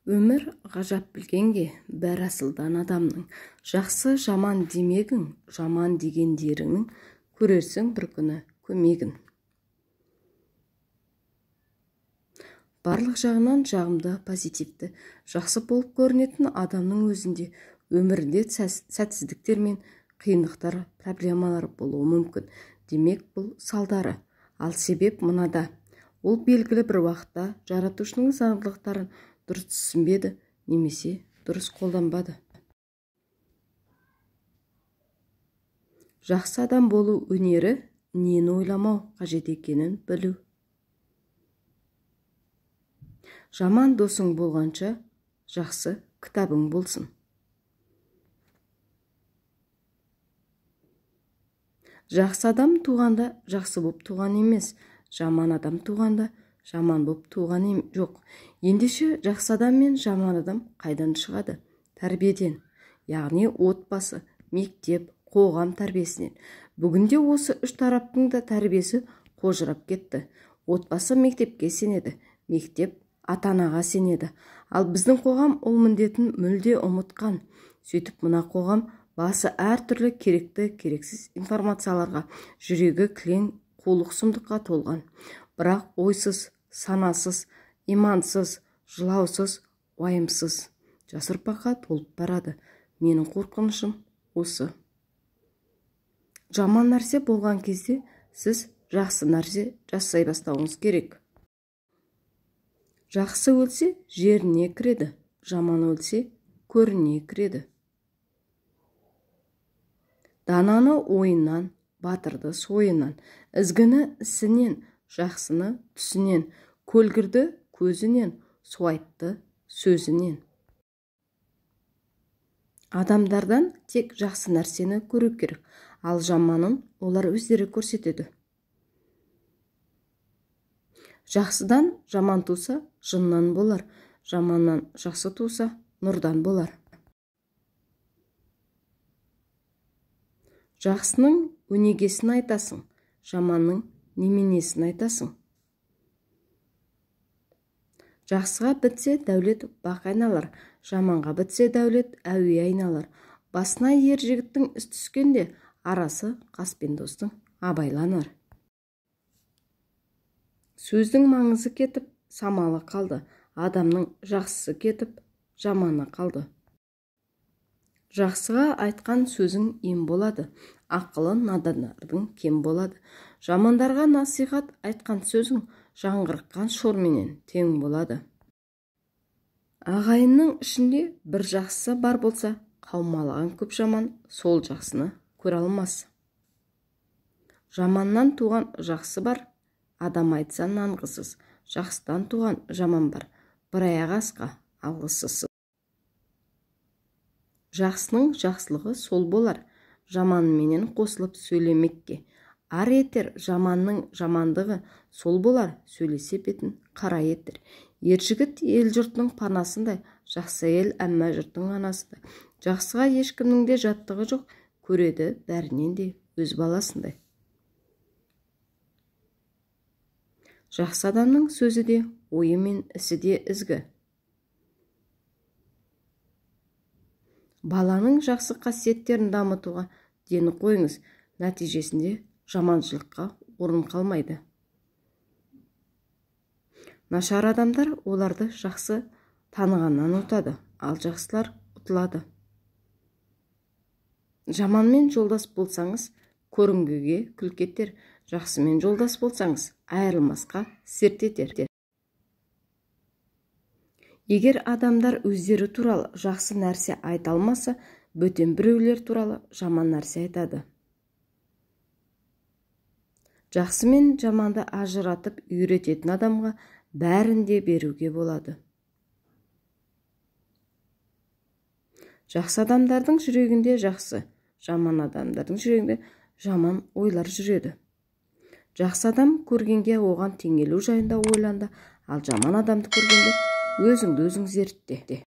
Өмір ғажап білгенге бәрі асылдан адамның. Жақсы жаман демегің, жаман дегендеріңнің көрерсің бір күні көмегін. Барлық жағынан жағымды, позитивті, жақсы болып көрінетін адамның өзінде өмірінде сәтсіздіктер мен қиындықтар, проблемалар болуы мүмкін. Демек, бұл салдары. Ал себеп мынада. Ол белгілі бір уақытта жаратушының заңдылықтарын дұрыс түсінбеді немесе дұрыс қолданбады. Жақсы адам болу өнері нені ойламау қажет екенін білу. Жаман досың болғанша жақсы кітабың болсын. Жақсы адам туғанда жақсы болып туған емес, жаман адам туғанда жаман болып туған жоқ. Ендеше жақсы адам мен жаман адам қайдан шығады? Тәрбиеден, яғни отбасы, мектеп, қоғам тәрбиесінен. Бүгінде осы үш тараптың да тәрбиесі қожырап кетті. Отбасы мектепке сенеді, мектеп ата-анаға сенеді. Ал біздің қоғам ол міндетін мүлде ұмытқан. Сөйтіп мына қоғам басы әртүрлі керекті, керексіз информацияларға, жүрегі кілең, қулық сұмдыққа толған. Бірақ ойсыз, санасыз, имансыз, жылаусыз, уайымсыз жас ұрпаққа толып барады. Менің қорқынышым осы. Жаман нәрсе болған кезде сіз жақсы нәрсе жасай бастауыңыз керек. Жақсы өлсе жеріне кіреді, жаман өлсе көріне кіреді. Дананы ойынан, батырды сойынан, ізгіні ісінен, жақсыны түсінен, көлгірді көзінен, суайтты сөзінен. Адамдардан тек жақсы нәрсені көру керек, ал жаманын олар өздері көрсетеді. Жақсыдан жаман туса, жыннан болар, жаманнан жақсы туса, нұрдан болар. Жақсының өнегесін айтасың, жаманның неменесін айтасың. Жақсыға бітсе дәулет бақ айналар, жаманға бітсе дәулет әуе айналар. Басына ер жігіттің іс түскенде, арасы қас пен достың абайланар. Сөздің маңызы кетіп, самалы қалды, адамның жақсысы кетіп, жаманы қалды. Жақсыға айтқан сөзің ем болады, ақылы надандардың кем болады. Жамандарға насихат айтқан сөзің жаңғырыққан шорменен тең болады. Ағайынның ішінде бір жақсысы бар болса, қаумалаған көп жаман сол жақсыны көре алмас. Жаманнан туған жақсы бар, адам айтса нанғысыз. Жақсыдан туған жаман бар, бір аяқ асқа алғысыз. Жақсының жақсылығы сол болар, жаманменен қосылып сөйлемекке. Ар етер жаманның жамандығы сол болар, сөйлесе бетін қара етер. Ер жігіт ел жұртының панасындай, жақсы ел әмма жұрттың анасындай. Жақсыға ешкімнің де жаттығы жоқ, көреді бәрінен де өз баласындай. Жақсы адамның сөзі де, ойы мен ісі де ізгі. Баланың жақсы қасиеттерін дамытуға дені қойыңыз, нәтижесінде жаманшылыққа орын қалмайды. Нашар адамдар оларды жақсы танығаннан ұтады, ал жақсылар ұтылады. Жаманмен жолдас болсаңыз, көрінгіге күлкі етер, жақсымен жолдас болсаңыз, айырылмасқа серт етер. Егер адамдар өздері туралы жақсы нәрсе айта алмаса, бөтен біреулер туралы жаман нәрсе айтады. Жақсы мен жаманды ажыратып үйрететін адамға бәрін де беруге болады. Жақсы адамдардың жүрегінде жақсы, жаман адамдардың жүрегінде жаман ойлар жүреді. Жақсы адам көргенге оған теңелу жайында ойланды, ал жаман адамды көргенде өзіңді өзің зертте.